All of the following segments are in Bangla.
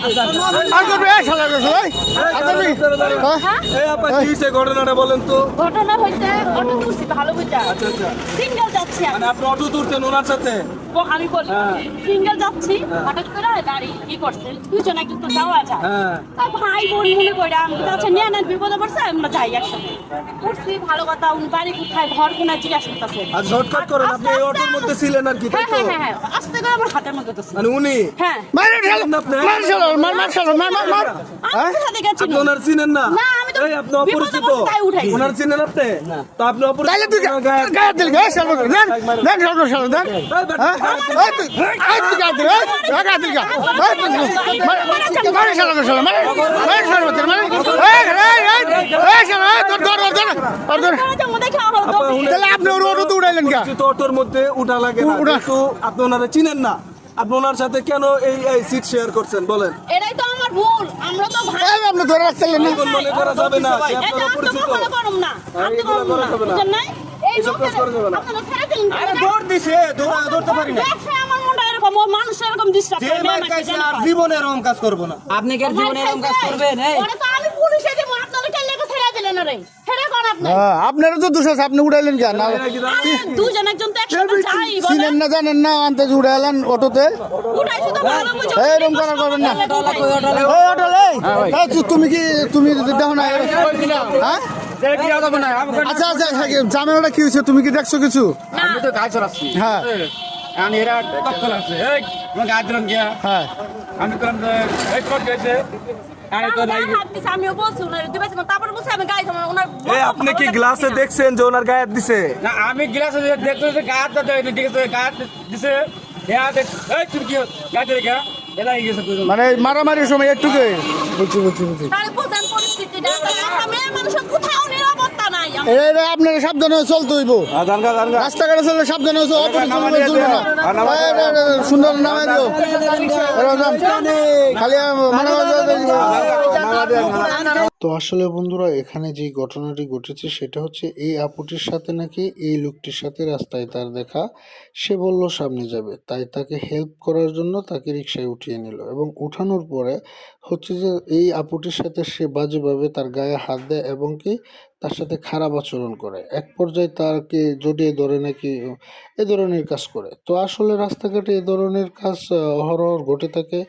আর করবে এই শালা রে ভাই আর করবি এই আপা কি হইছে ঘটনাটা বলেন তো। ঘটনা হইছে অটো তুলছি ভালো বুঝা আচ্ছা আচ্ছা সিঙ্গেল যাচ্ছি মানে আপনি অটো তুলতেন ওনার সাথে? আমি বলি সিঙ্গেল যাচ্ছি হঠাৎ করে গাড়ি কি করছে দুজন একটু তো যাওয়া যায় হ্যাঁ তা ভাই বোন মনে করে আমি তো আচ্ছা নিয়ে নেন বিপদে পড়ছে আমরা যাই একসাথে উঠছি ভালো কথা উনি বাড়ি কোথায় ঘর কোনায় জিজ্ঞাসা করতেছে আর শর্টকাট করেন আপনি এই অটোর মধ্যে ছিলেন আর কি তাই তো? হ্যাঁ আস্তে করে আমার হাতের মধ্যে তো মানে উনি হ্যাঁ মার শালা মার শালা মার আমি কোথা থেকে আপনি চিনি ওনার চিনেন না? না, আমি তো এই আপনি বিপদে অপরিচিত। পড়ছি তাই উঠাইছি। ওনার চিনেন আপনি? তো আপনি অপরিচিত। তাইলে তুই গায়ে দিল গায়ে শালা দেন দেন শালা শালা দেন হ্যাঁ এই তুই গায়ে দিল গায়ে দিল মার শালা শালা মার শালা এই শালা ধর আপা, উনি- তাহলে আপনি ওর অটো তো উড়াইলেন কা অপরিচিত অটোর মধ্যে উঠা লাগে না কিন্তু আপনি ওনারা চিনেন না। আপনি ওনার সাথে কেন এই সিট শেয়ার করছেন বলেন? এটাই তো আমার ভুল আমরা তো ভাই এই আপনি ধরে রাখছিলেন না এখন মনে করা যাবে না যে এটা আপনার আপনি অপরিচিত। কখনো করুম না আপনি এগুলো করুম করা না যাবে না। বুঝেন নাই এই এসব কাজ করা যাবে না। আপনারা ছেড়ে দিন আরে দৌড় দিছে দৌড়তে পারি না ব্যবসায় আমার মনটা এরকম ও মানুষ এরকম ডিস্টার্ব যে ভাই কাছে আর জীবনে এরকম কাজ করবো না। আপনি কি আর জীবনে এরকম কাজ করবেন? এই ওরে তো আমি পুলিশে দেব আপনারা কেন লেগে ছেড়ে দিলেন রে ছেড়ে কোন আপনি হ্যাঁ আপনারও তো দোষ আছে আপনি উড়াইলেন কেন না দুজন একজন তো একসাথে যাই বলেন চিনেন না জানেন না আনতে উড়াইলেন অটোতে উঠাইছো তো ভালো বুঝো এরকম করা করবেন না কই অটোলে ওই অটো এই তুমি দেখো না হ্যাঁ আচ্ছা আচ্ছা জামেলাটা কি হয়েছে তুমি কি দেখছো কিছু আমি তো গাছ চড়াচ্ছি হ্যাঁ আমি এরা তখন আছে এই আমার গাছ দিলাম গিয়া হ্যাঁ আমি করলাম যে এই কোট গেছে আমি তো নাই হাত দিছে আমিও বলছি ওনার দিবে তারপর বলছি আমি গাড়ি থামাই ওনার এই আপনি কি গ্লাসে দেখছেন যে ওনার গায়ে হাত দিছে? না আমি গ্লাসে দেখতে যে গাছ দাও ঠিক আছে গাছ দিছে ইয়া দেখ এই তুমি কি গাছ রেখা এলা গেছে মানে মারামারির সময় একটু বুঝছি তাহলে বুঝেন পরিস্থিতিটা একটা মেয়ে মানুষের কোথাও নিরাপত্তা নাই এটা আপনার সাবধানে চলতে হইব রাস্তাঘাটে চললে সাবধানে চলবে সুন্দর নামে দিও খালি তো আসলে বন্ধুরা এখানে যে ঘটনাটি ঘটেছে সেটা হচ্ছে এই আপুটির সাথে নাকি এই লোকটির সাথে রাস্তায় তার দেখা, সে বলল সামনে যাবে, তাই তাকে হেল্প করার জন্য তাকে রিকশায় উঠিয়ে নিল এবং উঠানোর পরে হচ্ছে যে এই আপুটির সাথে সে বাজেভাবে তার গায়ে হাত দেয় এবং কি তার সাথে খারাপ আচরণ করে, এক পর্যায়ে তাকে জড়িয়ে ধরে নাকি এ ধরনের কাজ করে। তো আসলে রাস্তাঘাটে এ ধরনের কাজ অহরহ ঘটে থাকে,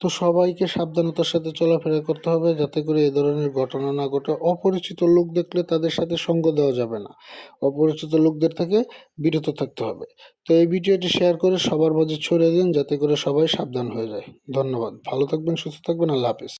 তো সবাইকে সাবধানতার সাথে চলাফেরা করতে হবে যাতে করে এ ধরনের ঘটনা না ঘটে। অপরিচিত লোক দেখলে তাদের সাথে সঙ্গ দেওয়া যাবে না, অপরিচিত লোকদের থেকে বিরত থাকতে হবে। তো এই ভিডিওটি শেয়ার করে সবার মাঝে ছড়িয়ে দিন যাতে করে সবাই সাবধান হয়ে যায়। ধন্যবাদ, ভালো থাকবেন, সুস্থ থাকবেন, আল্লাহ হাফেজ।